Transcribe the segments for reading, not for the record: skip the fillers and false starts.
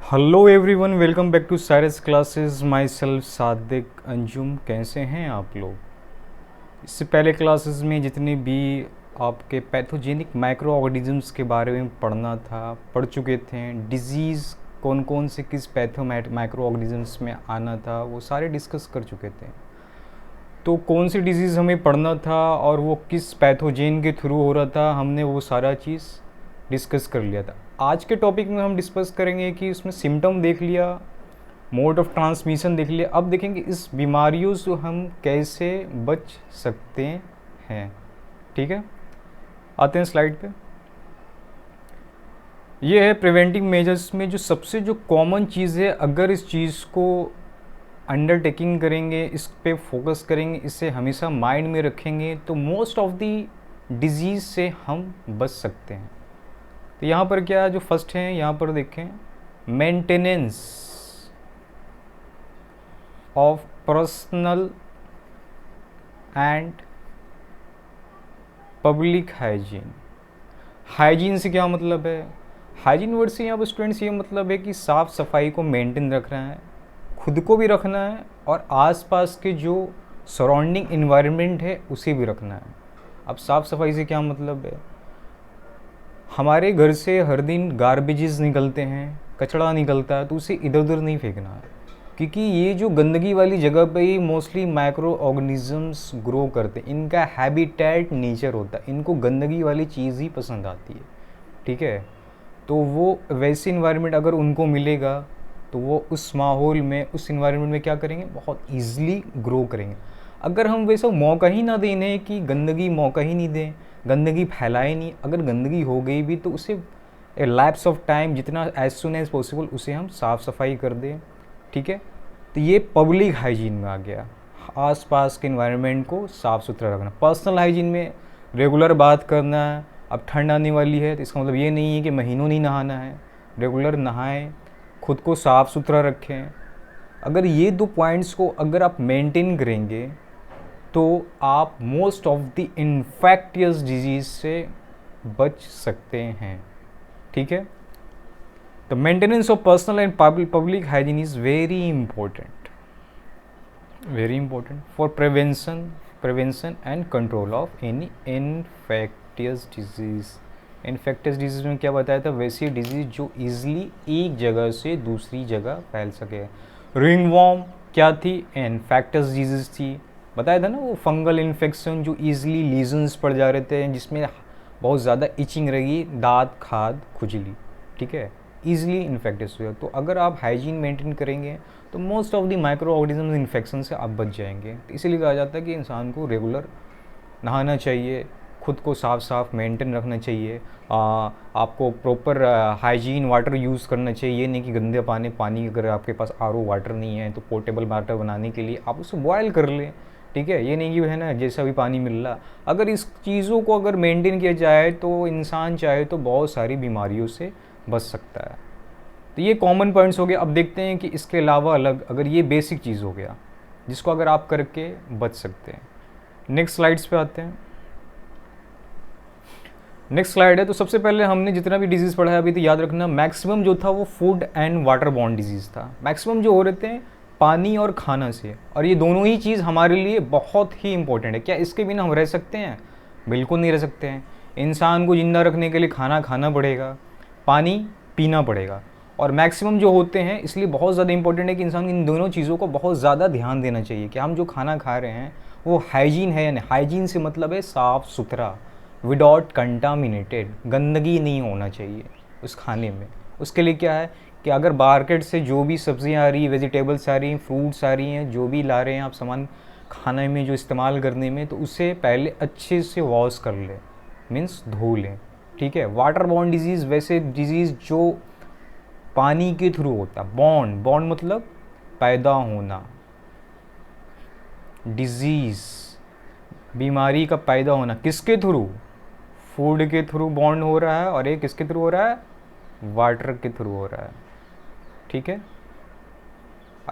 Hello everyone, welcome back to Cyrus classes. Myself Sadiq Anjum. कैसे हैं आप लोग? इससे पहले क्लासेस में जितने भी आपके पैथोजेनिक माइक्रो ऑर्गेनिजम्स के बारे में पढ़ना था, पढ़ चुके थे। डिजीज़ कौन कौन से किस पैथो माइक्रो ऑर्गेनिजम्स में आना था, वो सारे डिस्कस कर चुके थे। तो कौन सी डिजीज़ हमें पढ़ना था और वो किस पैथोजेन के थ्रू हो रहा था, हमने वो सारा चीज़ डिस्कस कर लिया था। आज के टॉपिक में हम डिस्कस करेंगे कि उसमें सिम्टम देख लिया, मोड ऑफ ट्रांसमिशन देख लिया। अब देखेंगे इस बीमारियों से हम कैसे बच सकते हैं। ठीक है, आते हैं स्लाइड पे। ये है प्रिवेंटिव मेजर्स में जो सबसे जो कॉमन चीज़ है। अगर इस चीज़ को अंडरटेकिंग करेंगे, इस पे फोकस करेंगे, इसे हमेशा माइंड में रखेंगे, तो मोस्ट ऑफ दी डिजीज़ से हम बच सकते हैं। तो यहाँ पर क्या जो फर्स्ट है, यहाँ पर देखें, maintenance of personal and public hygiene. Hygiene से क्या मतलब है? हाइजीन वर्ड से यहाँ पर स्टूडेंट्स ये मतलब है कि साफ़ सफाई को मेंटेन रखना है, खुद को भी रखना है और आसपास के जो सराउंडिंग इन्वायरमेंट है उसे भी रखना है। अब साफ़ सफाई से क्या मतलब है? हमारे घर से हर दिन गार्बेजेस निकलते हैं, कचरा निकलता है, तो उसे इधर उधर नहीं फेंकना है, क्योंकि ये जो गंदगी वाली जगह पे ही मोस्टली माइक्रो ऑर्गेनिजम्स ग्रो करते हैं। इनका हैबिटेट नेचर होता है, इनको गंदगी वाली चीज़ ही पसंद आती है। ठीक है, तो वो वैसे इन्वायरमेंट अगर उनको मिलेगा तो वो उस माहौल में, उस इन्वायरमेंट में क्या करेंगे, बहुत ईजिली ग्रो करेंगे। अगर हम वैसा मौका ही ना दें इन्हें, कि गंदगी मौका ही नहीं दें, गंदगी फैलाए नहीं, अगर गंदगी हो गई भी तो उसे ए लैप्स ऑफ टाइम, जितना एज सुन एज पॉसिबल उसे हम साफ़ सफाई कर दें। ठीक है, तो ये पब्लिक हाइजीन में आ गया, आसपास के इन्वायरमेंट को साफ़ सुथरा रखना। पर्सनल हाइजीन में रेगुलर बात करना है। अब ठंड आने वाली है तो इसका मतलब ये नहीं है कि महीनों नहीं नहाना है, रेगुलर नहाएं, खुद को साफ़ सुथरा रखें। अगर ये दो पॉइंट्स को अगर आप मेंटेन करेंगे तो आप most of the infectious disease से बच सकते हैं। ठीक है, the maintenance of personal and public hygiene is very important, very important for prevention and control of any infectious disease. Infectious disease में क्या बताया था? वैसी डिजीज़ जो ईजिली एक जगह से दूसरी जगह फैल सके। रिंगवॉर्म क्या थी? इन्फेक्टियस डिजीज़ थी, बताया था ना, वो फंगल इन्फेक्शन जो ईजिली लीजन्स पड़ जा रहे थे, जिसमें बहुत ज़्यादा इचिंग रहेगी, दांत, खाद, खुजली। ठीक है, ईजिली इन्फेक्टियस हुआ। तो अगर आप हाइजीन मेंटेन करेंगे तो most of the micro organism infection से आप बच जाएंगे। तो इसीलिए कहा जाता है कि इंसान को रेगुलर नहाना चाहिए, खुद को साफ मेंटेन रखना चाहिए। आपको प्रॉपर हाइजीन वाटर यूज़ करना चाहिए। ये नहीं कि गंदे पानी अगर आपके पास आरओ वाटर नहीं है तो पोर्टेबल वाटर बनाने के लिए आप उसे बॉयल कर लें। ठीक है, ये नहीं कि है ना जैसा भी पानी मिल रहा। अगर इस चीज़ों को अगर मेंटेन किया जाए तो इंसान चाहे तो बहुत सारी बीमारियों से बच सकता है। तो ये कॉमन पॉइंट्स हो गए। अब देखते हैं कि इसके अलावा अलग, अगर ये बेसिक चीज़ हो गया जिसको अगर आप करके बच सकते हैं। नेक्स्ट स्लाइड्स पे आते हैं। नेक्स्ट स्लाइड है। तो सबसे पहले हमने जितना भी डिजीज़ पढ़ा है अभी, तो याद रखना मैक्सिमम जो था वो food and water borne disease था। मैक्सिमम जो हो रहे थे पानी और खाना से, और ये दोनों ही चीज़ हमारे लिए बहुत ही इंपॉर्टेंट है। क्या इसके बिना हम रह सकते हैं? बिल्कुल नहीं रह सकते हैं। इंसान को ज़िंदा रखने के लिए खाना खाना पड़ेगा, पानी पीना पड़ेगा, और मैक्सिमम जो होते हैं, इसलिए बहुत ज़्यादा इंपॉर्टेंट है कि इंसान इन दोनों चीज़ों को बहुत ज़्यादा ध्यान देना चाहिए कि हम जो खाना खा रहे हैं वो हाइजीन है या नहीं। हाइजीन से मतलब है साफ़ सुथरा, विदाउट कंटामिनेटेड, गंदगी नहीं होना चाहिए उस खाने में। उसके लिए क्या है कि अगर मार्केट से जो भी सब्जियां आ रही हैं, वेजिटेबल्स आ रही हैं, फ्रूट्स आ रही हैं, जो भी ला रहे हैं आप सामान खाने में जो इस्तेमाल करने में, तो उसे पहले अच्छे से वॉश कर लें, मीन्स धो लें। ठीक है, वाटर बॉर्न डिजीज़ वैसे डिजीज़ जो पानी के थ्रू होता है। बॉन्ड, बॉन्ड मतलब पैदा होना, डिजीज़, बीमारी का पैदा होना किसके थ्रू? फूड के थ्रू बॉन्ड हो रहा है, और एक किसके थ्रू हो रहा है? वाटर के थ्रू हो रहा है। ठीक है,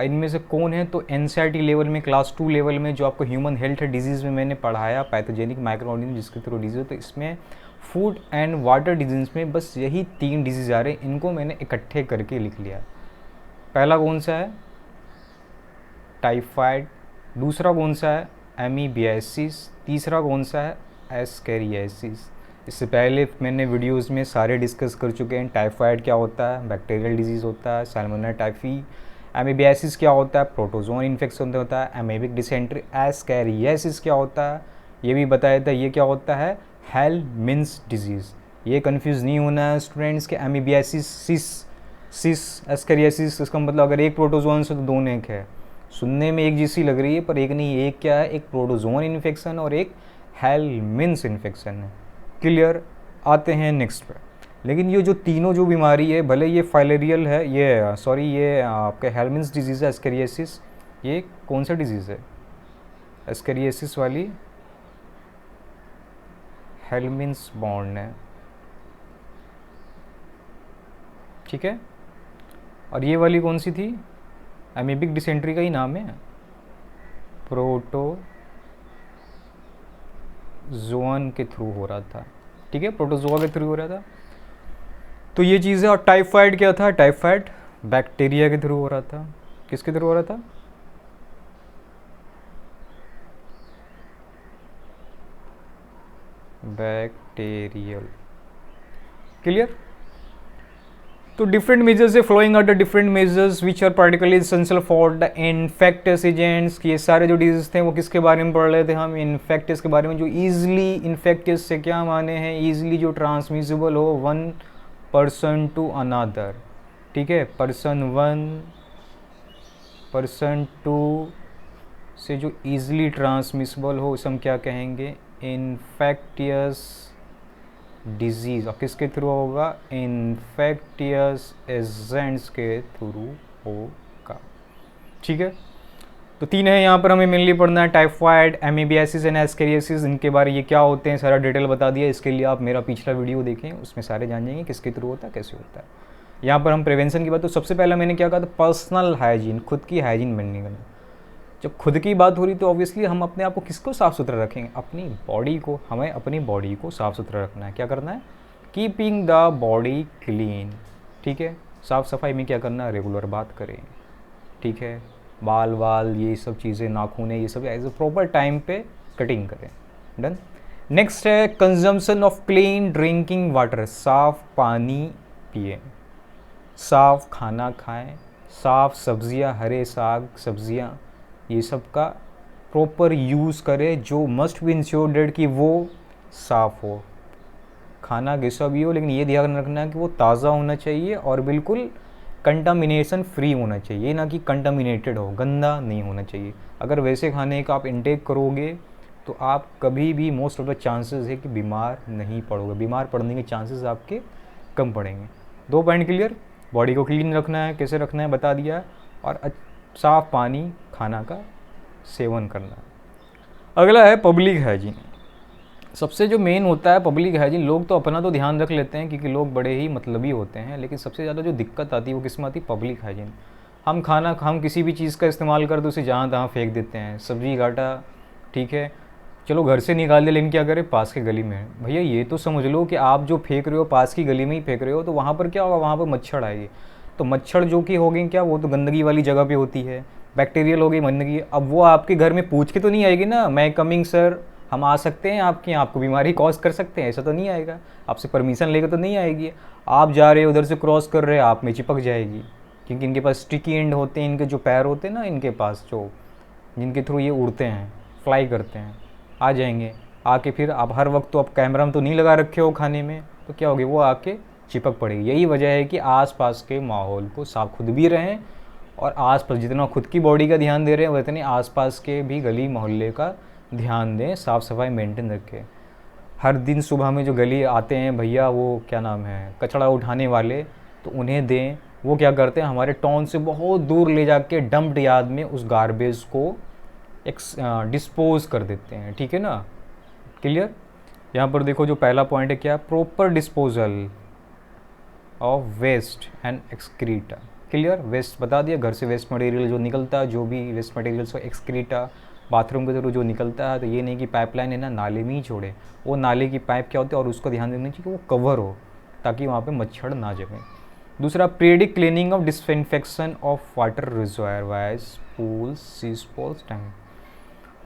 इनमें से कौन है? तो एनसीईआरटी लेवल में, क्लास 2 लेवल में जो आपको ह्यूमन हेल्थ डिजीज़ में मैंने पढ़ाया, पैथोजेनिक माइक्रो ऑर्गेनिज्म जिसके थ्रू डिजीज़, तो इसमें फूड एंड वाटर डिजीज़ में बस यही 3 डिजीज़ आ रहे हैं। इनको मैंने इकट्ठे करके लिख लिया। पहला कौन सा है? टाइफाइड। दूसरा कौन सा है? एमीबियासिस। तीसरा कौन सा है? एस्केरियासिस। इससे पहले मैंने वीडियोस में सारे डिस्कस कर चुके हैं। टाइफाइड क्या होता है? बैक्टीरियल डिजीज़ होता है, सैल्मोनेला टाइफी। एमीबियासिस क्या होता है? प्रोटोजोन इन्फेक्शन होता है। Amoebic dysentery. एस्केरियासिस क्या होता है? ये भी बताया था। ये क्या होता है? Helminth disease. ये कंफ्यूज नहीं होना है स्टूडेंट्स के एमीबियासिस सिस एस्केरियासिस, इसका मतलब अगर एक प्रोटोजोन से तो दो नेक है। सुनने में एक जैसी लग रही है पर एक नहीं। एक क्या है? एक प्रोटोजोन इन्फेक्शन और एक हेल्मिंथ इन्फेक्शन है। क्लियर? आते हैं नेक्स्ट पे। लेकिन ये जो तीनों जो बीमारी है, भले ये फाइलेरियल है, ये सॉरी ये आपका हेल्मिंथ डिजीज़ है, एस्केरियासिस, ये कौन सा डिजीज़ है? एस्केरियासिस वाली हेल्मिंथ बॉन्ड है, ठीक है। और ये वाली कौन सी थी? एमीबिक डिसेंट्री का ही नाम है, प्रोटोजोअन के थ्रू हो रहा था, ठीक है, प्रोटोजोआ के थ्रू हो रहा था। तो ये चीज़ है। और टाइफाइड क्या था? टाइफाइड बैक्टीरिया के थ्रू हो रहा था। किसके थ्रू हो रहा था? बैक्टीरियल। क्लियर? तो डिफरेंट मेजर्स है, flowing out the different measures which are particularly essential for the infectious agents. ये सारे जो डिजीज थे वो किसके बारे में पढ़ रहे थे हम? इन्फेक्टियस के बारे में। जो ईजिली इन्फेक्टियस से क्या माने हैं? ईजिली जो ट्रांसमिसिबल हो वन पर्सन टू अनदर, ठीक है। पर्सन वन पर्सन टू से जो ईजिली ट्रांसमिसिबल हो उसे हम क्या कहेंगे? Infectious disease. और किसके थ्रू होगा? इन्फेक्टियस एजेंट्स के थ्रू होगा, ठीक है। तो तीन है यहाँ पर हमें मेनली पढ़ना है, टाइफाइड, एमीबियासिस एंड एस्केरियासिस। इनके बारे ये क्या होते हैं सारा डिटेल बता दिया। इसके लिए आप मेरा पिछला वीडियो देखें, उसमें सारे जान जाएंगे किसके थ्रू होता है, कैसे होता है। यहाँ पर हम प्रिवेंशन की बात, तो सबसे पहला मैंने क्या कहा था? पर्सनल हाइजीन, खुद की हाइजीन मेंटेन करना। जब खुद की बात हो रही तो ऑब्वियसली हम अपने आप को किसको साफ़ सुथरा रखेंगे? अपनी बॉडी को। हमें अपनी बॉडी को साफ़ सुथरा रखना है। क्या करना है? कीपिंग द बॉडी क्लीन, ठीक है। साफ़ सफाई में क्या करना है? रेगुलर बात करें, ठीक है। बाल वाल ये सब चीज़ें, नाखून ये सब एज ए प्रॉपर टाइम पे कटिंग करें। डन। नेक्स्ट है consumption of clean drinking water, साफ़ पानी पिए, साफ़ खाना खाएं, साफ़ सब्जियां, हरे साग सब्जियां ये सब का प्रॉपर यूज़ करें। जो मस्ट बी इंश्योर्ड कि वो साफ़ हो। खाना कैसा भी हो लेकिन ये ध्यान रखना है कि वो ताज़ा होना चाहिए और बिल्कुल कंटामिनेशन फ्री होना चाहिए, ये ना कि कंटामिनेटेड हो, गंदा नहीं होना चाहिए। अगर वैसे खाने का आप इंटेक करोगे तो आप कभी भी मोस्ट ऑफ द चांसेस है कि बीमार नहीं पड़ोगे। बीमार पड़ने के चांसेस आपके कम पड़ेंगे। दो पॉइंट क्लियर। बॉडी को क्लीन रखना है, कैसे रखना है बता दिया, और साफ़ पानी, खाना का सेवन करना है। अगला है पब्लिक हाइजीन। सबसे जो मेन होता है पब्लिक हाइजीन, लोग तो अपना तो ध्यान रख लेते हैं क्योंकि लोग बड़े ही मतलबी होते हैं, लेकिन सबसे ज़्यादा जो दिक्कत आती है वो किस में आती है? Public hygiene. हम किसी भी चीज़ का इस्तेमाल कर तो उसे जहाँ तहाँ फेंक देते हैं। सब्जी काटा, ठीक है, चलो घर से निकाल दे, लेकिन क्या करें? पास के गली में। भैया ये तो समझ लो कि आप जो फेंक रहे हो पास की गली में ही फेंक रहे हो, तो वहाँ पर क्या होगा? वहाँ पर मच्छर आएगी। तो मच्छर जो कि हो गई क्या, वो तो गंदगी वाली जगह पे होती है, बैक्टीरियल हो गई गंदगी। अब वो आपके घर में पूछ के तो नहीं आएगी ना, मैं कमिंग सर, हम आ सकते हैं आपके यहाँ, आपको बीमारी कॉज कर सकते हैं, ऐसा तो नहीं आएगा। आपसे परमिशन लेकर तो नहीं आएगी। आप जा रहे हो उधर से क्रॉस कर रहे हो, आप में चिपक जाएगी, क्योंकि इनके पास स्टिकी एंड होते हैं, इनके जो पैर होते हैं ना इनके पास, जो जिनके थ्रू ये उड़ते हैं, फ्लाई करते हैं, आ जाएंगे। आके फिर आप हर वक्त तो आप कैमरा में तो नहीं लगा रखे हो खाने में, तो क्या होगी? वो आके चिपक पड़ेगी। यही वजह है कि आसपास के माहौल को साफ खुद भी रहें, और आसपास जितना खुद की बॉडी का ध्यान दे रहे हैं उतने आसपास के भी गली मोहल्ले का ध्यान दें, साफ़ सफाई मेंटेन रखें। हर दिन सुबह में जो गली आते हैं भैया, वो क्या नाम है, कचरा उठाने वाले, तो उन्हें दें। वो क्या करते हैं? हमारे टाउन से बहुत दूर ले जाके डंप्ड यार्ड में उस गार्बेज को डिस्पोज कर देते हैं, ठीक है ना। क्लियर? यहाँ पर देखो जो पहला पॉइंट है क्या? Proper disposal of waste and excreta. Clear? Waste बता दिया, घर से वेस्ट मटेरियल जो निकलता है, जो भी waste material so excreta, bathroom के थ्रू जो निकलता है, तो ये नहीं कि पाइपलाइन है ना नाले में ही छोड़े, वो नाले की पाइप क्या होती है, और उसको ध्यान देना चाहिए कि वो कवर हो ताकि वहाँ पे मच्छर ना जमे। दूसरा periodic cleaning of disinfection of water reservoir wires pools seas poles tank.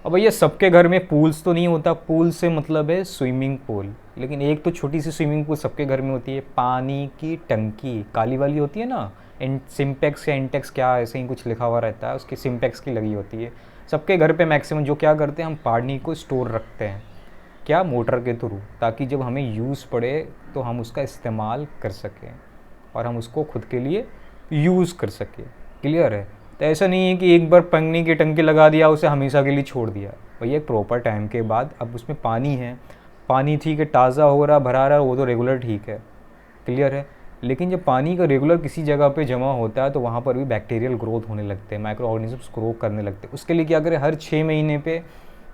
अब भैया सबके घर में पूल्स तो नहीं होता, पूल से मतलब है स्विमिंग पूल, लेकिन एक तो छोटी सी स्विमिंग पूल सबके घर में होती है। पानी की टंकी काली वाली होती है ना, सिम्पेक्स या इंटेक्स क्या ऐसे ही कुछ लिखा हुआ रहता है, उसकी सिम्पेक्स की लगी होती है सबके घर पे मैक्सिमम। जो क्या करते हैं, हम पानी को स्टोर रखते हैं क्या, मोटर के थ्रू, ताकि जब हमें यूज़ पड़े तो हम उसका इस्तेमाल कर सकें और हम उसको खुद के लिए यूज़ कर सकें। क्लियर है? तो ऐसा नहीं है कि एक बार पानी की टंकी लगा दिया उसे हमेशा के लिए छोड़ दिया। भैया एक प्रॉपर टाइम के बाद अब उसमें पानी है, पानी ठीक है ताज़ा हो रहा भरा रहा वो तो रेगुलर ठीक है। क्लियर है? लेकिन जब पानी का रेगुलर किसी जगह पे जमा होता है तो वहाँ पर भी बैक्टीरियल ग्रोथ होने लगते हैं, माइक्रो ऑर्गेनिजम्स ग्रो करने लगते हैं। उसके लिए क्या करें, हर 6 महीने पे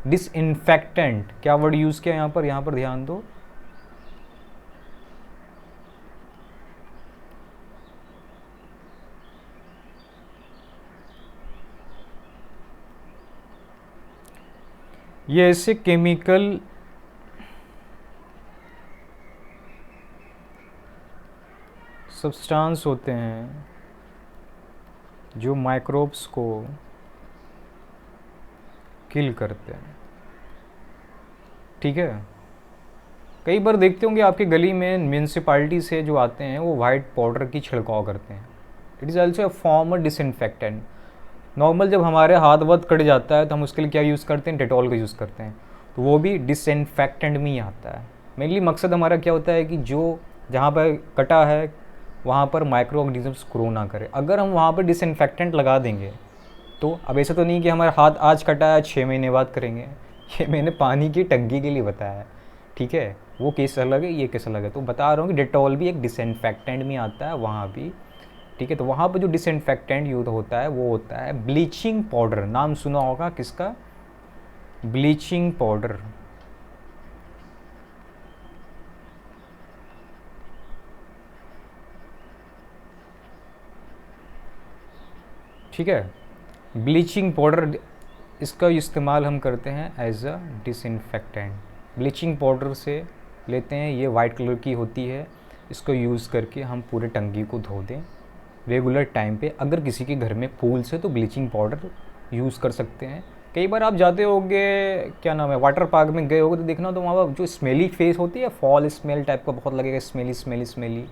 डिसइंफेक्टेंट, क्या वर्ड यूज़ किया यहाँ पर ध्यान दो, ये ऐसे केमिकल सब्सटेंस होते हैं जो माइक्रोब्स को किल करते हैं। ठीक है? कई बार देखते होंगे आपके गली में म्यूनसिपालिटी से जो आते हैं वो वाइट पाउडर की छिड़काव करते हैं। It is also a form of disinfectant. Normal जब हमारे हाथ वाथ कट जाता है तो हम उसके लिए क्या यूज़ करते हैं, डेटॉल का यूज़ करते हैं, तो वो भी डिसइंफेक्टेंट में ही आता है। मेनली मकसद हमारा क्या होता है कि जो जहाँ पर कटा है वहाँ पर माइक्रो ऑर्गेनिजम्स ग्रो ना करे। अगर हम वहाँ पर डिसइंफेक्टेंट लगा देंगे तो अब ऐसा तो नहीं कि हमारा हाथ आज कटा है 6 महीने बाद करेंगे, ये मैंने पानी की टंकी के लिए बताया है। ठीक है? वो केस अलग है, ये केस अलग है। तो बता रहा हूँ कि डेटॉल भी एक डिसइंफेक्टेंट में आता है वहाँ भी। ठीक है? तो वहाँ पर जो डिसइंफेक्टेंट यूज होता है वो होता है ब्लीचिंग पाउडर। नाम सुना होगा किसका? Bleaching powder. ठीक है? ब्लीचिंग पाउडर, इसका इस्तेमाल हम करते हैं as a disinfectant. Bleaching powder से लेते हैं, ये वाइट कलर की होती है, इसको यूज़ करके हम पूरे टंकी को धो दें रेगुलर टाइम पे। अगर किसी के घर में पूल्स है तो ब्लीचिंग पाउडर यूज़ कर सकते हैं। कई बार आप जाते होगे, क्या नाम है, वाटर पार्क में गए होगे तो देखना तो वहाँ पर जो स्मेली फेस होती है, फॉल स्मेल टाइप का बहुत लगेगा, स्मेली स्मेली स्मेली,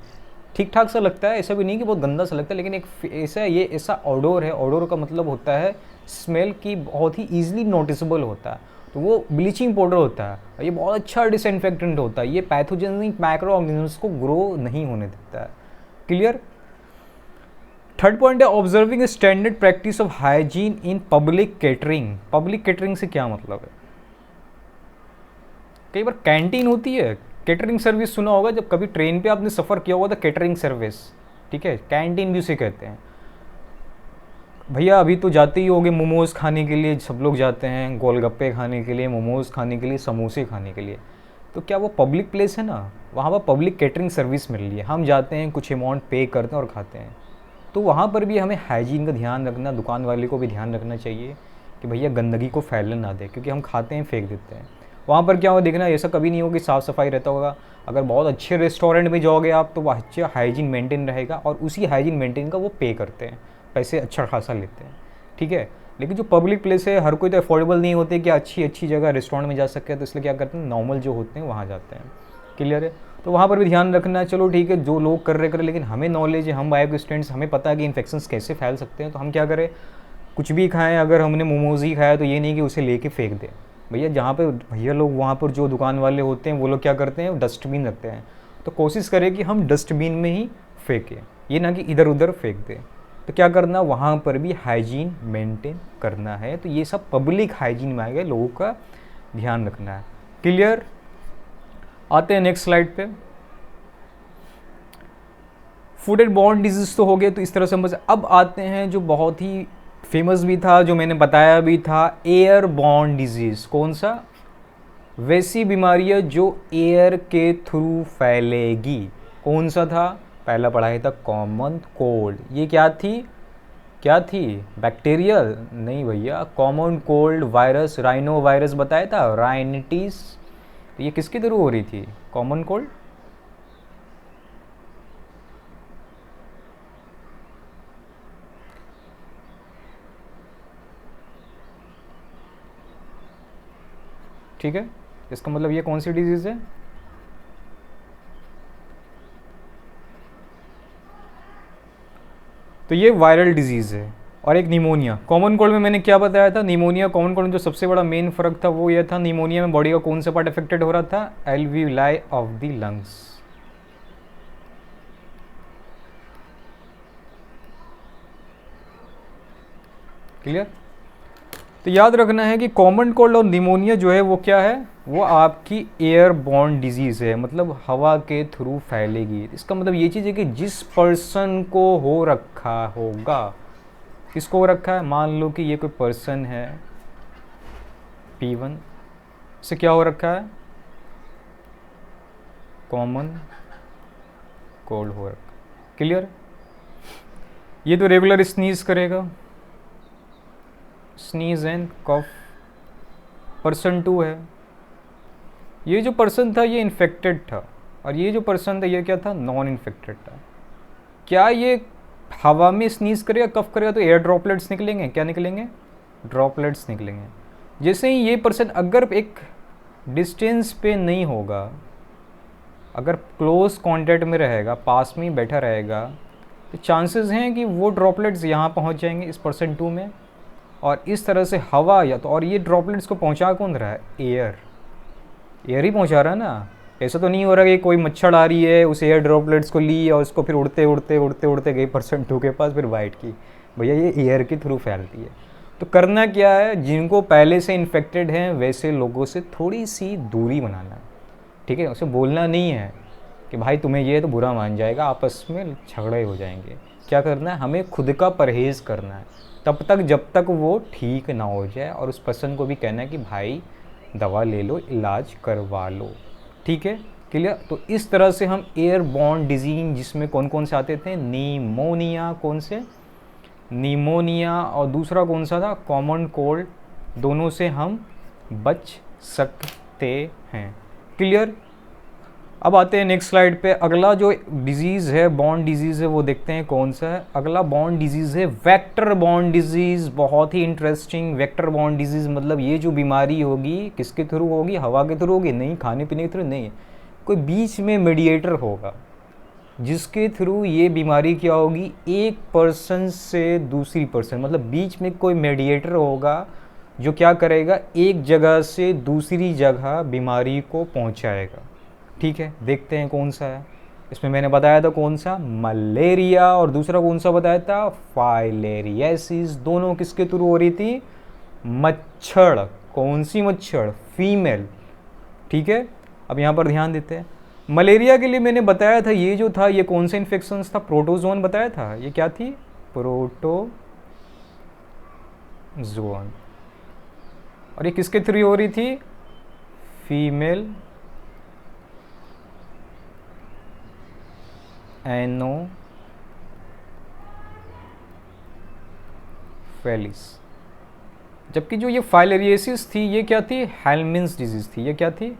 ठीक ठाक सा लगता है, ऐसा भी नहीं कि बहुत गंदा सा लगता है, लेकिन एक ऐसा ये ऐसा ऑडोर है। ऑडोर का मतलब होता है स्मेल की बहुत ही ईजिली नोटिसेबल होता है, तो वो ब्लीचिंग पाउडर होता है। ये बहुत अच्छा डिसइंफेक्टेंट होता है, ये पैथोजेनिक माइक्रो ऑर्गेनिजम्स को ग्रो नहीं होने देता है। क्लियर? थर्ड पॉइंट है observing standard practice of hygiene in public catering. Public catering से क्या मतलब है? कई बार कैंटीन होती है, कैटरिंग सर्विस सुना होगा, जब कभी ट्रेन पे आपने सफ़र किया होगा तो कैटरिंग सर्विस, ठीक है, कैंटीन भी उसे कहते हैं। भैया अभी तो जाते ही होंगे मोमोज़ खाने के लिए, सब लोग जाते हैं गोलगप्पे खाने के लिए, मोमोज़ खाने के लिए, समोसे खाने के लिए। तो क्या वो पब्लिक प्लेस है ना, वहाँ पर पब्लिक कैटरिंग सर्विस मिल रही है, हम जाते हैं कुछ अमाउंट पे करते हैं और खाते हैं। तो वहाँ पर भी हमें हाइजीन का ध्यान रखना, दुकान वाले को भी ध्यान रखना चाहिए कि भैया गंदगी को फैलने ना दे, क्योंकि हम खाते हैं फेंक देते हैं। वहाँ पर क्या होगा देखना, ऐसा कभी नहीं होगा कि साफ़ सफाई रहता होगा। अगर बहुत अच्छे रेस्टोरेंट में जाओगे आप तो वहाँ अच्छा हाइजीन मेंटेन रहेगा और उसी हाइजीन मेंटेन का वो पे करते हैं, पैसे अच्छा खासा लेते हैं। ठीक है? लेकिन जो पब्लिक प्लेस है हर कोई तो अफोर्डेबल नहीं होते कि अच्छी अच्छी जगह रेस्टोरेंट में जा सके, तो इसलिए क्या करते हैं, नॉर्मल जो होते हैं वहाँ जाते हैं। क्लियर है? तो वहाँ पर भी ध्यान रखना है। चलो ठीक है, जो लोग कर रहे, लेकिन हमें नॉलेज है, हम बायो के स्टूडेंट्स, हमें पता है कि इन्फेक्शंस कैसे फैल सकते हैं, तो हम क्या करें, कुछ भी खाएं, अगर हमने मोमोज़ ही खाया तो ये नहीं कि उसे लेके फेंक दें। भैया जहाँ पे भैया लोग, वहाँ पर जो दुकान वाले होते हैं वो लोग क्या करते हैं, डस्टबिन रखते हैं, तो कोशिश करें कि हम डस्टबिन में ही फेंकें, ये ना कि इधर उधर फेंक दें। तो क्या करना, वहाँ पर भी हाइजीन मेंटेन करना है। तो ये सब पब्लिक हाइजीन में आएगा, लोगों का ध्यान रखना है। क्लियर? आते हैं नेक्स्ट स्लाइड पे। फूड एंड बॉर्न डिजीज तो हो गए, तो इस तरह से समझ। अब आते हैं जो बहुत ही फेमस भी था, जो मैंने बताया भी था, एयर बॉर्न डिजीज। कौन सा? वैसी बीमारियां जो एयर के थ्रू फैलेगी। कौन सा था? पहला पढ़ाई था कॉमन कोल्ड। ये क्या थी? क्या थी? बैक्टीरियल? नहीं भैया, common cold virus, rhino virus बताया था, राइनिटिस। ये किसके थ्रू हो रही थी कॉमन कोल्ड? ठीक है, इसका मतलब ये कौन सी डिजीज़ है? तो ये वायरल डिजीज़ है। और एक निमोनिया, कॉमन कोल्ड में मैंने क्या बताया था, निमोनिया कॉमन कोल्ड में जो सबसे बड़ा मेन फ़र्क था वो ये था, निमोनिया में बॉडी का कौन सा पार्ट अफेक्टेड हो रहा था? Alveoli of the lungs. Clear? तो याद रखना है कि कॉमन कोल्ड और निमोनिया जो है वो क्या है, वो आपकी एयर बॉर्न डिजीज़ है, मतलब हवा के थ्रू फैलेगी। इसका मतलब ये चीज़ है कि जिस पर्सन को हो रखा होगा, किसको हो रखा है, मान लो कि ये कोई पर्सन है P1, से क्या हो रखा है, कॉमन कोल्ड हो रखा है। क्लियर? ये तो रेगुलर स्नीज करेगा, स्नीज एंड कफ। पर्सन 2 है, ये जो पर्सन था ये इन्फेक्टेड था, और ये जो पर्सन था ये क्या था, नॉन इन्फेक्टेड था। क्या ये हवा में स्नीज करेगा, कफ करेगा तो एयर ड्रॉपलेट्स निकलेंगे, क्या निकलेंगे, ड्रॉपलेट्स निकलेंगे। जैसे ही ये पर्सन अगर एक डिस्टेंस पे नहीं होगा, अगर क्लोज कांटेक्ट में रहेगा, पास में ही बैठा रहेगा, तो चांसेस हैं कि वो ड्रॉपलेट्स यहाँ पहुँच जाएंगे इस पर्सन 2 में, और इस तरह से हवा या तो, और ये ड्रॉपलेट्स को पहुँचा कौन रहा है, एयर ही पहुँचा रहा है ना। ऐसा तो नहीं हो रहा कि कोई मच्छर आ रही है, उस एयर ड्रॉपलेट्स को ली और उसको फिर उड़ते उड़ते उड़ते उड़ते गई पर्सन 2 के पास, फिर बाइट की। भैया ये एयर के थ्रू फैलती है। तो करना क्या है, जिनको पहले से इन्फेक्टेड हैं वैसे लोगों से थोड़ी सी दूरी बनाना है, ठीक है। उसे बोलना नहीं है कि भाई तुम्हें ये तो बुरा मान जाएगा, आपस में झगड़े हो जाएंगे। क्या करना है, हमें खुद का परहेज़ करना है तब तक जब तक वो ठीक ना हो जाए, और उस पर्सन को भी कहना है कि भाई दवा ले लो, इलाज करवा लो, ठीक है। क्लियर? तो इस तरह से हम एयर बॉर्न डिजीज, जिसमें कौन कौन से आते थे, निमोनिया, कौन से, निमोनिया, और दूसरा कौन सा था, कॉमन कोल्ड, दोनों से हम बच सकते हैं। क्लियर? अब आते हैं नेक्स्ट स्लाइड पे। अगला जो डिजीज़ है, बॉर्न डिजीज़ है, वो देखते हैं कौन सा है। अगला बॉर्न डिजीज़ है वेक्टर बॉर्न डिजीज़। बहुत ही इंटरेस्टिंग। वेक्टर बॉर्न डिजीज़ मतलब ये जो बीमारी होगी किसके थ्रू होगी, हवा के थ्रू होगी, नहीं खाने पीने के थ्रू, नहीं, कोई बीच में मीडिएटर होगा जिसके थ्रू ये बीमारी क्या होगी, एक पर्सन से दूसरी पर्सन, मतलब बीच में कोई मीडिएटर होगा जो क्या करेगा, एक जगह से दूसरी जगह बीमारी को पहुंचाएगा, ठीक है। देखते हैं कौन सा है। इसमें मैंने बताया था कौन सा, मलेरिया, और दूसरा कौन सा बताया था, फाइलेरियासिस। दोनों किसके थ्रू हो रही थी, मच्छर। कौन सी मच्छर, फीमेल, ठीक है। अब यहाँ पर ध्यान देते हैं। मलेरिया के लिए मैंने बताया था ये जो था, ये कौन सा इन्फेक्शन था, प्रोटोजोन बताया था। ये क्या थी, प्रोटोजोन। और ये किसके थ्रू हो रही थी, फीमेल एनोफेलिस। जबकि जो ये फाइलेरियासिस थी ये क्या थी, हेलमिन्स डिजीज थी। ये क्या थी,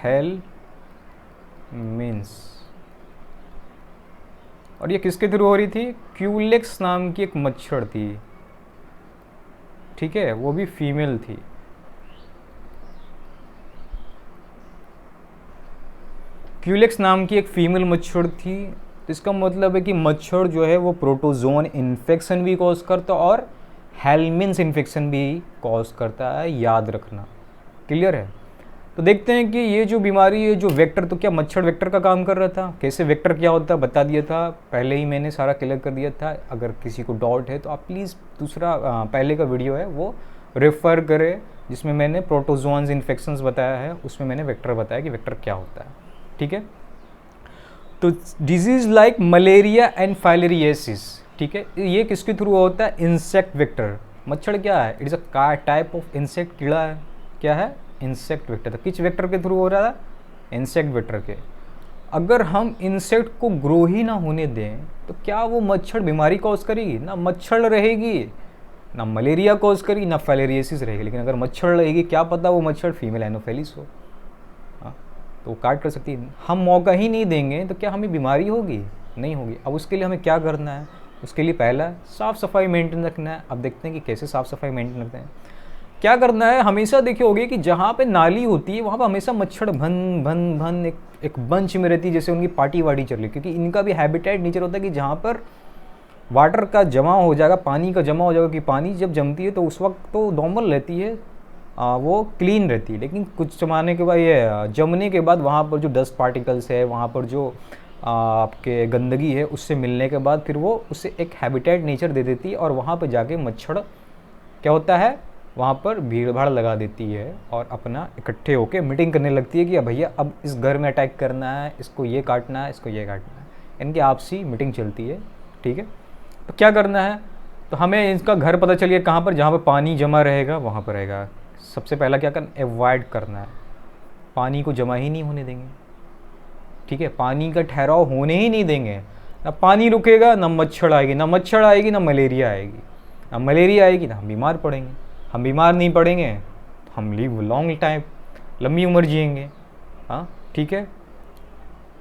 हेलमिन्स। और ये किसके थ्रू हो रही थी, क्यूलेक्स नाम की एक मच्छर थी, ठीक है, वो भी फीमेल थी। क्यूलेक्स नाम की एक फीमेल मच्छर थी। तो इसका मतलब है कि मच्छर जो है वो प्रोटोजोन इन्फेक्शन भी कॉज करता और हेलमिन्स इन्फेक्शन भी कॉज करता है, याद रखना। क्लियर है? तो देखते हैं कि ये जो बीमारी है, जो वेक्टर, तो क्या मच्छर वेक्टर का काम कर रहा था, कैसे वेक्टर क्या होता है बता दिया था, पहले ही मैंने सारा क्लियर कर दिया था। अगर किसी को डाउट है तो आप प्लीज़ दूसरा पहले का वीडियो है वो रेफ़र करें, जिसमें मैंने प्रोटोजोन्स इन्फेक्शंस बताया है, उसमें मैंने वेक्टर बताया कि वेक्टर क्या होता है, ठीक है। तो disease like malaria and filariasis, ठीक है, ये किसके थ्रू होता है, इंसेक्ट वेक्टर। मच्छर क्या है, it is a type of insect, कीड़ा है, क्या है, इंसेक्ट वेक्टर। तो किस वेक्टर के थ्रू हो रहा था, इंसेक्ट वेक्टर के। अगर हम इंसेक्ट को ग्रो ही ना होने दें तो क्या वो मच्छर बीमारी कॉज करेगी, ना मच्छर रहेगी, ना मलेरिया कॉज करेगी, ना फाइलेरियासिस रहेगी। लेकिन अगर मच्छर रहेगी, क्या पता वो मच्छर फीमेल एनोफेलिस हो, तो काट कर सकती है। हम मौका ही नहीं देंगे तो क्या हमें बीमारी होगी, नहीं होगी। अब उसके लिए हमें क्या करना है, उसके लिए पहला साफ़ सफाई मेंटेन रखना है। अब देखते हैं कि कैसे साफ़ सफाई मेंटेन रखते हैं। क्या करना है, हमेशा देखे होगे कि जहाँ पे नाली होती है वहाँ पे हमेशा मच्छर भन भन भन एक बंच में रहती है, जैसे उनकी पार्टी वार्टी चल रही, क्योंकि इनका भी हैबिटेट नेचर होता है कि जहाँ पर वाटर का जमा हो जाएगा, पानी का जमा हो जाएगा, कि पानी जब जमती है तो उस वक्त तो नॉर्मल रहती है, वो क्लीन रहती है, लेकिन कुछ जमाने के बाद ये जमने के बाद वहाँ पर जो डस्ट पार्टिकल्स है, वहाँ पर जो आपके गंदगी है, उससे मिलने के बाद फिर वो उससे एक हैबिटेट नेचर दे देती है, और वहाँ पर जाके मच्छर क्या होता है, वहाँ पर भीड़ भाड़ लगा देती है और अपना इकट्ठे होकर मीटिंग करने लगती है कि भैया अब इस घर में अटैक करना है, इसको ये काटना है, इसको ये काटना है। इनकी आपसी मीटिंग चलती है, ठीक है। तो क्या करना है, तो हमें इसका घर पता चलिए कहाँ पर, जहाँ पर पानी जमा रहेगा वहाँ पर रहेगा। सबसे पहला क्या करना, अवॉइड करना है, पानी को जमा ही नहीं होने देंगे, ठीक है। पानी का ठहराव होने ही नहीं देंगे, ना पानी रुकेगा, ना मच्छर आएगी, ना मच्छर आएगी, ना मलेरिया आएगी। ना मलेरिया आएगी ना हम बीमार पड़ेंगे, हम बीमार नहीं पड़ेंगे तो हम लिव लॉन्ग टाइम, लंबी उम्र जिएंगे। हाँ ठीक है।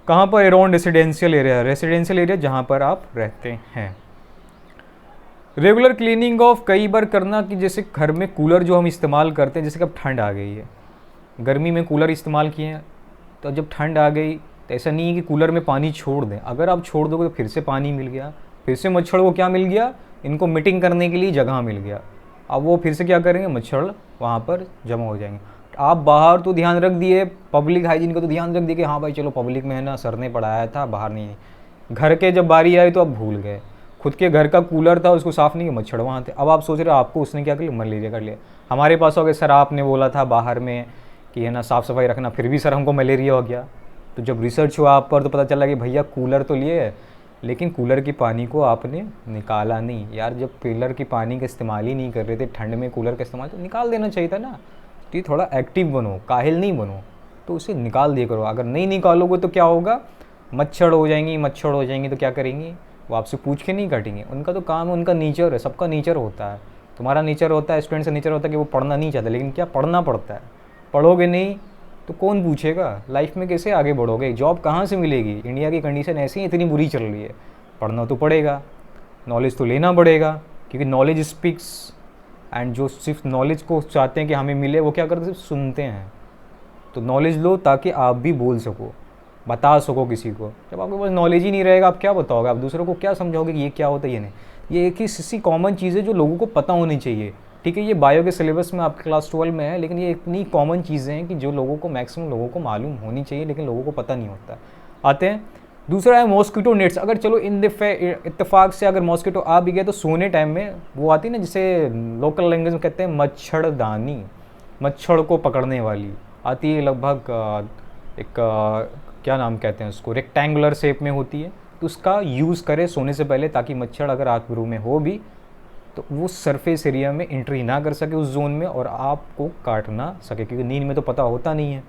कहाँ पर, around residential area, residential area जहाँ पर आप रहते हैं। रेगुलर क्लीनिंग ऑफ कई बार करना, कि जैसे घर में कूलर जो हम इस्तेमाल करते हैं, जैसे कि अब ठंड आ गई है, गर्मी में कूलर इस्तेमाल किए हैं, तो जब ठंड आ गई तो ऐसा नहीं है कि कूलर में पानी छोड़ दें, अगर आप छोड़ दोगे तो फिर से पानी मिल गया, फिर से मच्छर को क्या मिल गया, इनको मीटिंग करने के लिए जगह मिल गया। अब वो फिर से क्या करेंगे, मच्छर वहाँ पर जमा हो जाएंगे। आप बाहर तो ध्यान रख दिए, पब्लिक हाइजीन का तो ध्यान रख दिए कि हाँ भाई चलो पब्लिक में है ना, सर ने पढ़ाया था, बाहर नहीं। घर के जब बारी आई तो आप भूल गए, खुद के घर का कूलर था उसको साफ़ नहीं किया, मच्छर वहाँ थे। अब आप सोच रहे हो आपको उसने क्या कर लिया, मलेरिया कर लिया। हमारे पास हो गया, सर आपने बोला था बाहर में कि है ना साफ़ सफाई रखना, फिर भी सर हमको मलेरिया हो गया। तो जब रिसर्च हुआ आप पर तो पता चला कि भैया कूलर तो लिए, लेकिन कूलर की पानी को आपने निकाला नहीं। यार जब कूलर की पानी का इस्तेमाल ही नहीं कर रहे थे, ठंड में कूलर का इस्तेमाल, तो निकाल देना चाहिए था ना। तो ये थोड़ा एक्टिव बनो, काहिल नहीं बनो, तो उसे निकाल दिया करो। अगर नहीं निकालोगे तो क्या होगा, मच्छर हो जाएंगी, मच्छर हो जाएंगी तो क्या करेंगी, वो आपसे पूछ के नहीं काटेंगे। उनका तो काम है, उनका नेचर है, सबका नेचर होता है। तुम्हारा नेचर होता है, स्टूडेंट का नेचर होता है कि वो पढ़ना नहीं चाहता, लेकिन क्या पढ़ना पड़ता है। पढ़ोगे नहीं तो कौन पूछेगा, लाइफ में कैसे आगे बढ़ोगे, जॉब कहाँ से मिलेगी। इंडिया की कंडीशन ऐसी ही इतनी बुरी चल रही है, पढ़ना तो पड़ेगा, नॉलेज तो लेना पड़ेगा, क्योंकि नॉलेज स्पीक्स। एंड जो सिर्फ नॉलेज को चाहते हैं कि हमें मिले, वो क्या करते हैं, सिर्फ सुनते हैं। तो नॉलेज लो ताकि आप भी बोल सको, बता सको किसी को। जब आपके पास नॉलेज ही नहीं रहेगा, आप क्या बताओगे, आप दूसरों को क्या समझाओगे कि ये क्या होता है, ये नहीं। ये एक ही सी कॉमन चीज़ है जो लोगों को पता होनी चाहिए, ठीक है। ये बायो के सिलेबस में आपके क्लास 12 में है, लेकिन ये इतनी कॉमन चीज़ें हैं कि जो लोगों को, मैक्सिमम लोगों को मालूम होनी चाहिए, लेकिन लोगों को पता नहीं होता। आते हैं, दूसरा है मॉस्किटो नेट्स। अगर चलो इत्तेफाक से अगर मॉस्किटो आ भी गया तो सोने टाइम में वो आती है ना, जिसे लोकल लैंग्वेज में कहते हैं मच्छरदानी, मच्छर को पकड़ने वाली आती है। लगभग एक क्या नाम कहते हैं उसको, रेक्टेंगुलर शेप में होती है। तो उसका यूज़ करें सोने से पहले, ताकि मच्छर अगर आपके रूम में हो भी तो वो सरफेस एरिया में एंट्री ना कर सके उस जोन में, और आपको काट ना सके, क्योंकि नींद में तो पता होता नहीं है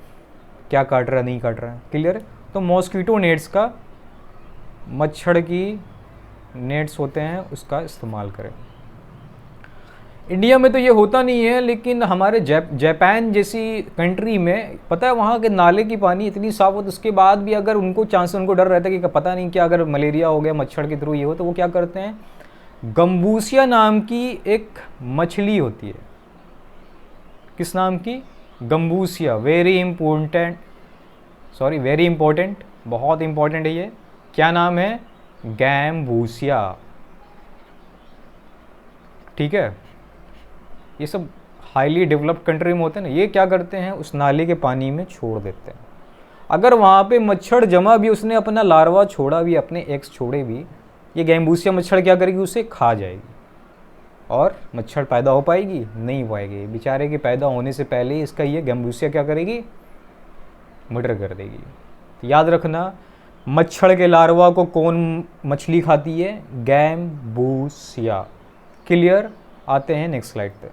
क्या काट रहा है, नहीं काट रहा है। क्लियर है। तो मॉस्किटो नेट्स का, मच्छर की नेट्स होते हैं, उसका इस्तेमाल करें। इंडिया में तो ये होता नहीं है, लेकिन हमारे जापान जैसी कंट्री में पता है, वहाँ के नाले की पानी इतनी साफ होती, उसके बाद भी अगर उनको चांस, उनको डर रहता है कि पता नहीं क्या अगर मलेरिया हो गया मच्छर के थ्रू ये हो, तो वो क्या करते हैं, गंबूसिया नाम की एक मछली होती है। किस नाम की, gambusia. Very important, sorry very important, बहुत इंपॉर्टेंट है ये। क्या नाम है, गैम्बूसिया, ठीक है। ये सब हाईली डेवलप्ड कंट्री में होते हैं ना, ये क्या करते हैं, उस नाले के पानी में छोड़ देते हैं। अगर वहाँ पे मच्छर जमा भी, उसने अपना लार्वा छोड़ा भी, अपने एग्स छोड़े भी, ये गैम्बूसिया मच्छर क्या करेगी, उसे खा जाएगी, और मच्छर पैदा हो पाएगी, नहीं हो पाएगी। बेचारे के पैदा होने से पहले ही इसका ये गैम्बूसिया क्या करेगी, मर्डर कर देगी। तो याद रखना, मच्छर के लार्वा को कौन मछली खाती है, गैम्बूसिया। क्लियर। आते हैं नेक्स्ट स्लाइड पे।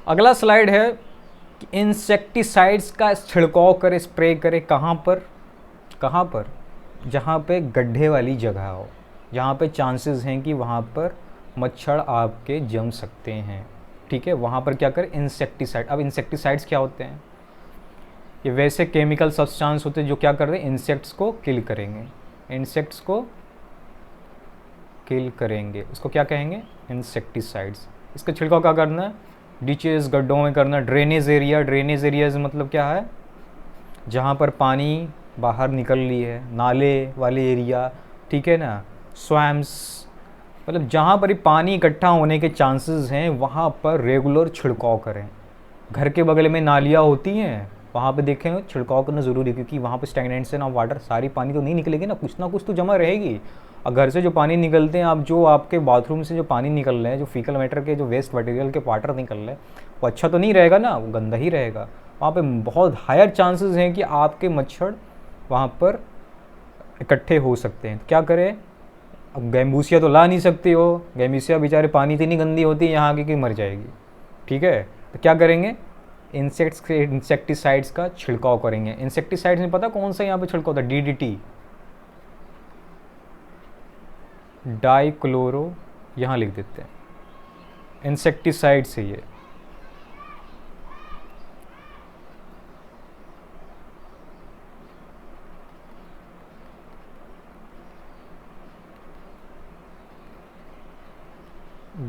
अगला स्लाइड है कि इंसेक्टिसाइड्स का छिड़काव करे, स्प्रे करे, कहाँ पर, कहाँ पर, जहाँ पे गड्ढे वाली जगह हो, जहाँ पे चांसेस हैं कि वहाँ पर मच्छर आपके जम सकते हैं, ठीक है। वहाँ पर क्या करें, इंसेक्टिसाइड। अब इंसेक्टिसाइड्स क्या होते हैं, ये वैसे केमिकल सब्सटेंस होते हैं जो क्या कर रहे हैं, इंसेक्ट्स को किल करेंगे, इंसेक्ट्स को किल करेंगे, उसको क्या कहेंगे, इंसेक्टिसाइड्स। इसका छिड़काव क्या करना है, डिचेस, गड्ढों में करना। ड्रेनेज एरिया, ड्रेनेज एरियाज मतलब क्या है, जहाँ पर पानी बाहर निकल ली है, नाले वाले एरिया, ठीक है ना। स्वैम्स मतलब जहाँ पर ही पानी इकट्ठा होने के चांसेस हैं वहाँ पर रेगुलर छिड़काव करें। घर के बगल में नालियाँ होती हैं, वहाँ पे देखें छिड़काव करना ज़रूरी है, क्योंकि वहाँ पे स्टैग्नेंशन ऑफ वाटर, सारी पानी तो नहीं निकलेगी ना, कुछ ना कुछ तो जमा रहेगी। और घर से जो पानी निकलते हैं, आप जो आपके बाथरूम से जो पानी निकल रहे हैं, जो फीकल मैटर के, जो वेस्ट मटेरियल के वाटर निकल रहे हैं, वो अच्छा तो नहीं रहेगा ना, वो गंदा ही रहेगा। वहाँ पे बहुत हायर चांसेस हैं कि आपके मच्छर वहाँ पर इकट्ठे हो सकते हैं। तो क्या करें, अब गैम्बूसिया तो ला नहीं सकते हो, गैम्बूसिया बेचारे पानी इतनी गंदी होती है यहाँ की कि मर जाएगी, ठीक है। तो क्या करेंगे, इंसेक्ट्स के इंसेक्टिसाइड्स का छिड़काव करेंगे। इंसेक्टिसाइड्स में पता कौन सा यहाँ पे छिड़काव होता है, DDT, डाइक्लोरो, यहाँ लिख देते हैं, इंसेक्टिसाइड से ये।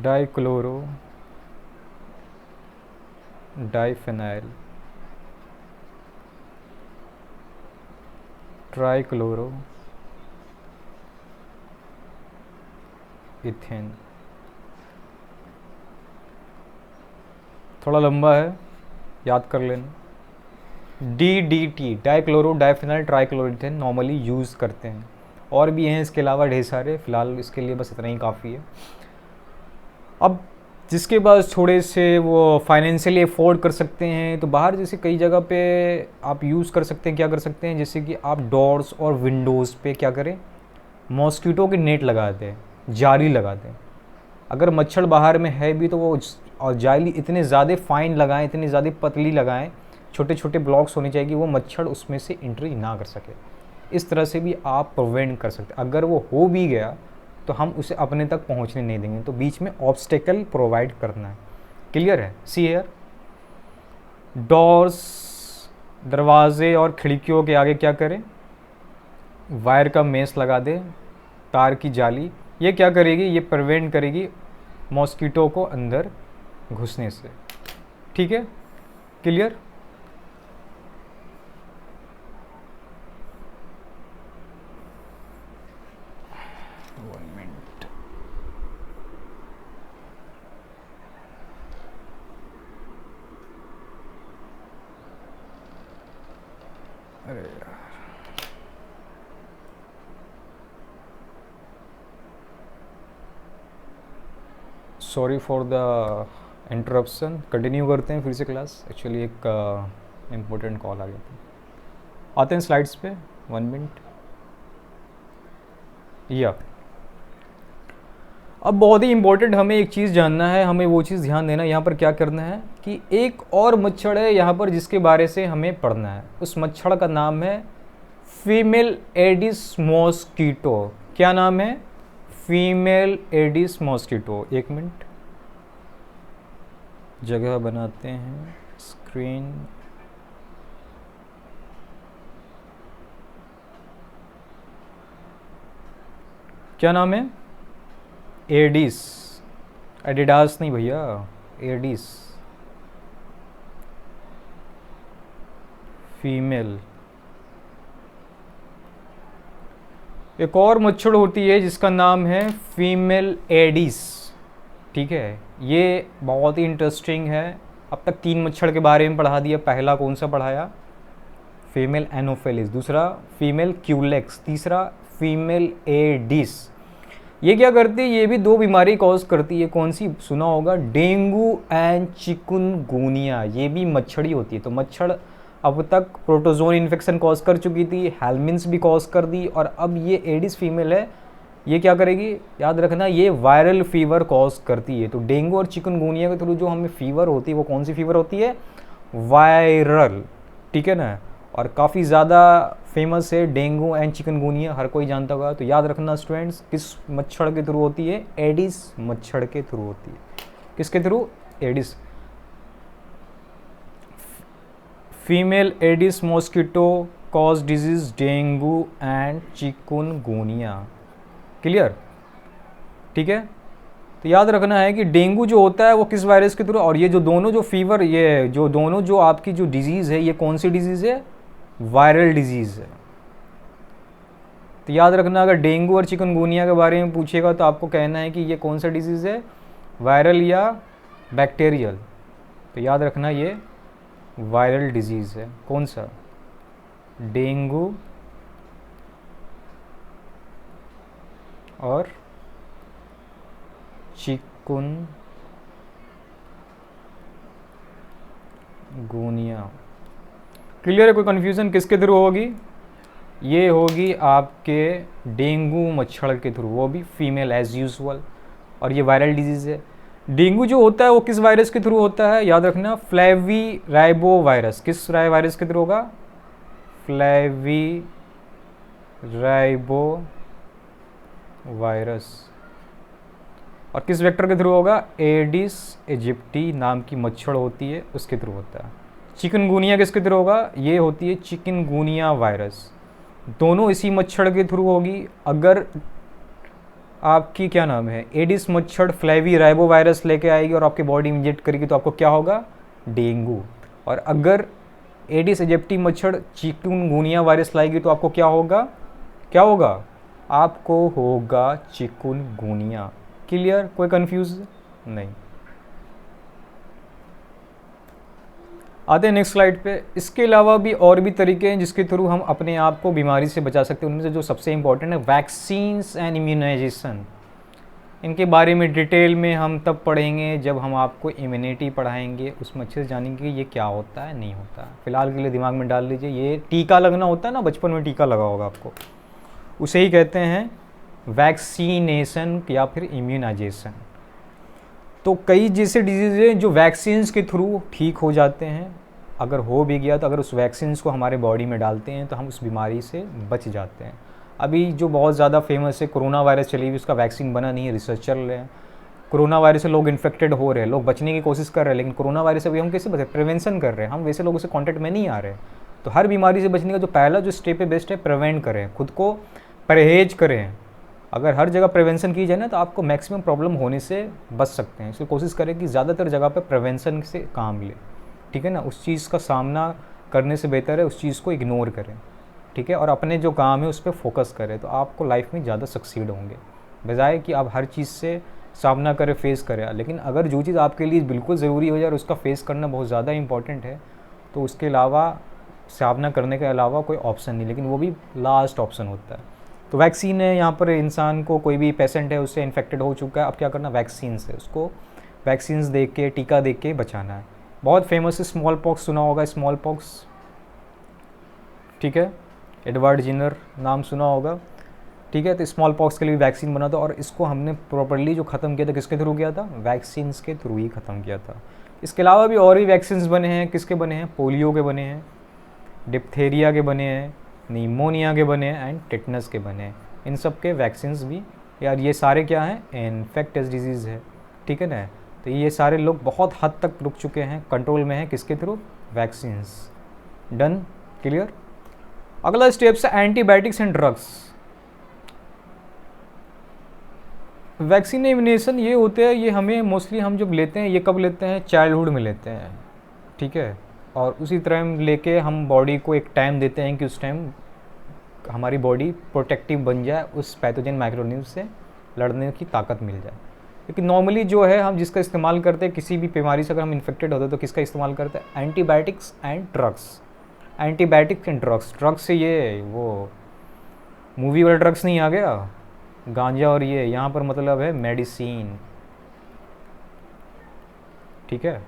Dichloro, diphenyl, trichloro, ethane. थोड़ा लंबा है, याद कर लेना। DDT, dichloro diphenyl trichloroethane normally use करते हैं, और भी हैं इसके अलावा ढेर सारे, फिलहाल इसके लिए बस इतना ही काफ़ी है। अब जिसके पास थोड़े से वो फाइनेंशियली अफोर्ड कर सकते हैं, तो बाहर जैसे कई जगह पे आप यूज़ कर सकते हैं, क्या कर सकते हैं, जैसे कि आप डोर्स और विंडोज़ पे क्या करें, मॉस्किटो के नेट लगा दें, जाली लगा दें। अगर मच्छर बाहर में है भी तो वो, और जाली इतने ज़्यादा फाइन लगाएं, इतनी ज़्यादा पतली लगाएं, छोटे छोटे ब्लॉक्स होने चाहिए कि वो मच्छर उसमें से एंट्री ना कर सके। इस तरह से भी आप प्रिवेंट कर सकते। अगर वो हो भी गया तो हम उसे अपने तक पहुंचने नहीं देंगे, तो बीच में ऑब्स्टेकल प्रोवाइड करना है। क्लियर है। सी हियर, डोर्स, दरवाजे और खिड़कियों के आगे क्या करें, वायर का मेस लगा दे, तार की जाली। ये क्या करेगी, ये प्रिवेंट करेगी मॉस्किटो को अंदर घुसने से। ठीक है, क्लियर। अरे यार, sorry for the interruption. Continue करते हैं फिर से क्लास। एक्चुअली एक इम्पोर्टेंट कॉल आ गया था। आते हैं स्लाइड्स पे, 1 मिनट। या अब बहुत ही इंपॉर्टेंट हमें एक चीज़ जानना है, हमें वो चीज़ ध्यान देना। यहाँ पर क्या करना है कि एक और मच्छर है यहाँ पर जिसके बारे से हमें पढ़ना है। उस मच्छर का नाम है फीमेल एडिस मॉस्किटो। क्या नाम है, फीमेल एडिस मॉस्किटो। 1 मिनट, जगह बनाते हैं, स्क्रीन। क्या नाम है, एडिस, एडिडास नहीं भैया, एडिस, फीमेल। एक और मच्छर होती है जिसका नाम है फीमेल एडिस। ठीक है, ये बहुत ही इंटरेस्टिंग है। अब तक 3 मच्छर के बारे में पढ़ा दिया। पहला कौन सा पढ़ाया, फीमेल एनोफेलिस, दूसरा फीमेल क्यूलेक्स, तीसरा फीमेल एडिस। ये क्या करती है, ये भी 2 बीमारी कॉज करती है। कौन सी, सुना होगा, डेंगू एंड चिकुनगुनिया। ये भी मच्छर ही होती है। तो मच्छर अब तक प्रोटोजोन इन्फेक्शन कॉज कर चुकी थी, हेलमिन्स भी कॉज कर दी, और अब ये एडिस फीमेल है, ये क्या करेगी, याद रखना, ये वायरल फीवर कॉज करती है। तो डेंगू और चिकुनगुनिया के थ्रू जो हमें फीवर होती है वो कौन सी फीवर होती है, वायरल। ठीक है ना। और काफ़ी ज़्यादा फेमस है डेंगू एंड चिकनगुनिया, हर कोई जानता होगा। तो याद रखना स्टूडेंट्स, किस मच्छर के थ्रू होती है, एडिस मच्छर के थ्रू होती है। किसके through, Aedes. Female Aedes mosquito cause disease dengue and chikungunya. Clear, ठीक है। तो याद रखना है कि डेंगू जो होता है वो किस वायरस के थ्रू, और ये जो दोनों जो फीवर, ये जो दोनों जो आपकी जो डिजीज़ है, ये कौन सी डिजीज़ है? वायरल डिजीज़ है। तो याद रखना, अगर डेंगू और चिकनगुनिया के बारे में पूछेगा तो आपको कहना है कि ये कौन सा डिजीज़ है, वायरल या बैक्टीरियल। तो याद रखना ये वायरल डिजीज़ है। कौन सा? डेंगू और चिकनगुनिया। क्लियर है? कोई कन्फ्यूज़न किसके थ्रू होगी? ये होगी आपके डेंगू मच्छर के थ्रू, वो भी फीमेल एज यूजुअल, और ये वायरल डिजीज़ है। डेंगू जो होता है वो किस वायरस के थ्रू होता है? याद रखना, फ्लेवी राइबो वायरस। किस वायरस के थ्रू होगा? Flavi ribo virus. और किस वेक्टर के थ्रू होगा? एडिस इजिप्टी नाम की मच्छर होती है, उसके थ्रू होता है। चिकनगुनिया किसके थ्रू होगा? ये होती है चिकनगुनिया वायरस। दोनों इसी मच्छर के थ्रू होगी। अगर आपकी क्या नाम है, एडिस मच्छर फ्लेवी राइबो वायरस लेके आएगी और आपकी बॉडी में इंजेक्ट करेगी तो आपको क्या होगा? डेंगू। और अगर एडिस इजिप्टी मच्छर चिकनगुनिया वायरस लाएगी तो आपको क्या होगा? क्या होगा? आपको होगा चिकनगुनिया। क्लियर? कोई कंफ्यूज नहीं? आते हैं नेक्स्ट स्लाइड पे। इसके अलावा भी और भी तरीके हैं जिसके थ्रू हम अपने आप को बीमारी से बचा सकते हैं। उनमें से जो सबसे इंपॉर्टेंट है वैक्सीन्स एंड इम्यूनाइजेशन। इनके बारे में डिटेल में हम तब पढ़ेंगे जब हम आपको इम्यूनिटी पढ़ाएंगे, उसमें अच्छे से जानेंगे कि ये क्या होता है, नहीं होता है। फिलहाल के लिए दिमाग में डाल लीजिए, ये टीका लगना होता है ना, बचपन में टीका लगा होगा आपको, उसे ही कहते हैं वैक्सीनेशन या फिर इम्यूनाइजेशन। तो कई जैसे डिजीज़ हैं जो वैक्सीन्स के थ्रू ठीक हो जाते हैं। अगर हो भी गया तो अगर उस वैक्सीन्स को हमारे बॉडी में डालते हैं तो हम उस बीमारी से बच जाते हैं। अभी जो बहुत ज़्यादा फेमस है कोरोना वायरस चली हुई, उसका वैक्सीन बना नहीं है, रिसर्च चल रहे हैं। कोरोना वायरस से लोग इन्फेक्टेड हो रहे हैं, लोग बचने की कोशिश कर रहे हैं, लेकिन कोरोना वायरस से भी हम कैसे बचे? प्रिवेंशन कर रहे हैं, हम वैसे लोगों से कॉन्टैक्ट में नहीं आ रहे हैं। तो हर बीमारी से बचने का जो पहला जो स्टेप है बेस्ट है प्रिवेंट करें, खुद को परहेज करें। अगर हर जगह प्रिवेंशन की जाए ना तो आपको मैक्सिमम प्रॉब्लम होने से बच सकते हैं। इसलिए कोशिश करें कि ज़्यादातर जगह पे प्रिवेंशन से काम ले, ठीक है ना। उस चीज़ का सामना करने से बेहतर है उस चीज़ को इग्नोर करें, ठीक है। और अपने जो काम है उस पर फोकस करें तो आपको लाइफ में ज़्यादा सक्सीड होंगे, बजाय कि आप हर चीज़ से सामना करें, फेस करें। लेकिन अगर जो चीज़ आपके लिए बिल्कुल ज़रूरी हो जाए और उसका फेस करना बहुत ज़्यादा इंपॉर्टेंट है तो उसके अलावा, सामना करने के अलावा कोई ऑप्शन नहीं, लेकिन वो भी लास्ट ऑप्शन होता है। तो वैक्सीन है, यहाँ पर इंसान को कोई भी पेशेंट है उससे इन्फेक्टेड हो चुका है, अब क्या करना? वैक्सीन से उसको वैक्सीन्स दे के, टीका दे के बचाना है। बहुत फेमस है स्मॉल पॉक्स, सुना होगा स्मॉल पॉक्स, ठीक है। एडवर्ड जिनर नाम सुना होगा, ठीक है। तो स्मॉल पॉक्स के लिए वैक्सीन बना था और इसको हमने प्रॉपर्ली जो ख़त्म किया था किसके थ्रू किया था? वैक्सीन्स के थ्रू ही ख़त्म किया था। इसके अलावा भी और भी वैक्सीन्स बने हैं। किसके बने हैं? पोलियो के बने हैं, डिप्थेरिया के बने हैं, निमोनिया के बने हैं एंड टेटनस के बने हैं। इन सब के वैक्सीन्स भी, यार ये सारे क्या हैं? इन्फेक्टियस डिजीज़ है, ठीक है ना। तो ये सारे लोग बहुत हद तक रुक चुके हैं, कंट्रोल में हैं, किसके थ्रू? वैक्सीन्स। डन? क्लियर? अगला स्टेप है एंटीबायोटिक्स एंड ड्रग्स। वैक्सीनेशन ये होते हैं, ये हमें मोस्टली हम जब लेते हैं, ये कब लेते हैं? चाइल्डहुड में लेते हैं, ठीक है। और उसी तरह लेके हम बॉडी को एक टाइम देते हैं कि उस टाइम हमारी बॉडी प्रोटेक्टिव बन जाए, उस पैथोजन माइक्रोऑर्गेनिज्म से लड़ने की ताकत मिल जाए। लेकिन नॉर्मली जो है हम जिसका इस्तेमाल करते हैं किसी भी बीमारी से अगर हम इन्फेक्टेड होते हैं तो किसका इस्तेमाल करते हैं? Antibiotics and drugs. Antibiotics and drugs, drugs से ये वो मूवी वाला ड्रग्स नहीं आ गया, गांजा, और ये यहाँ पर मतलब है मेडिसिन, ठीक है।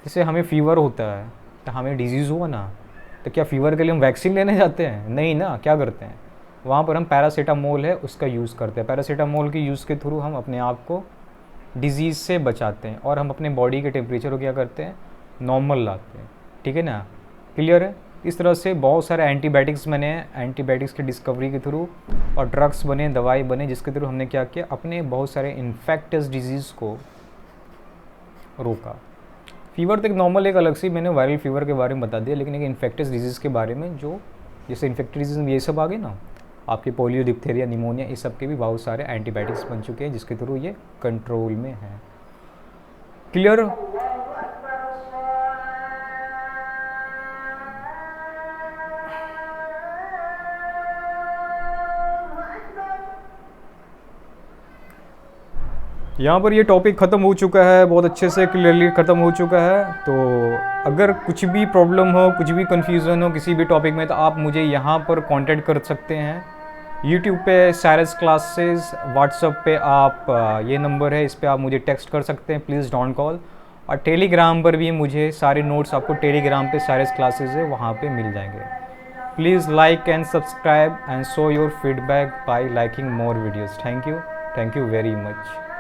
जैसे हमें फ़ीवर होता है तो हमें डिजीज़ हुआ ना, तो क्या फ़ीवर के लिए हम वैक्सीन लेने जाते हैं? नहीं ना। क्या करते हैं वहाँ पर? हम पैरासीटामोल है उसका यूज़ करते हैं। पैरासीटामोल के यूज़ के थ्रू हम अपने आप को डिजीज़ से बचाते हैं और हम अपने बॉडी के टेम्परेचर को क्या करते हैं? नॉर्मल लाते हैं, ठीक है ना। क्लियर है? इस तरह से बहुत सारे एंटीबायोटिक्स बने हैं, एंटीबायोटिक्स की डिस्कवरी के थ्रू, और ड्रग्स बने, दवाई बने, जिसके थ्रू हमने क्या किया? अपने बहुत सारे इन्फेक्टियस डिजीज़ को रोका। फीवर तो एक नॉर्मल, एक अलग से मैंने वायरल फीवर के बारे में बता दिया, लेकिन एक इन्फेक्टियस डिजीज़ के बारे में, जो जैसे इन्फेक्टियस डिजीज़ ये सब आ गए ना, आपके पोलियो, डिप्थेरिया, निमोनिया, इस सब के भी बहुत सारे एंटीबायोटिक्स बन चुके हैं जिसके थ्रू ये कंट्रोल में है। क्लियर? यहाँ पर ये टॉपिक ख़त्म हो चुका है, बहुत अच्छे से क्लियरली ख़त्म हो चुका है। तो अगर कुछ भी प्रॉब्लम हो, कुछ भी कन्फ्यूज़न हो किसी भी टॉपिक में, तो आप मुझे यहाँ पर कांटेक्ट कर सकते हैं। यूट्यूब पे साइरस क्लासेस, व्हाट्सएप पे आप ये नंबर है, इस पर आप मुझे टेक्स्ट कर सकते हैं, प्लीज़ डोंट कॉल। और टेलीग्राम पर भी मुझे सारे नोट्स आपको टेलीग्राम पे साइरस क्लासेस है वहाँ पे मिल जाएंगे। Please like and subscribe and show your feedback bye liking more videos. Thank you very much.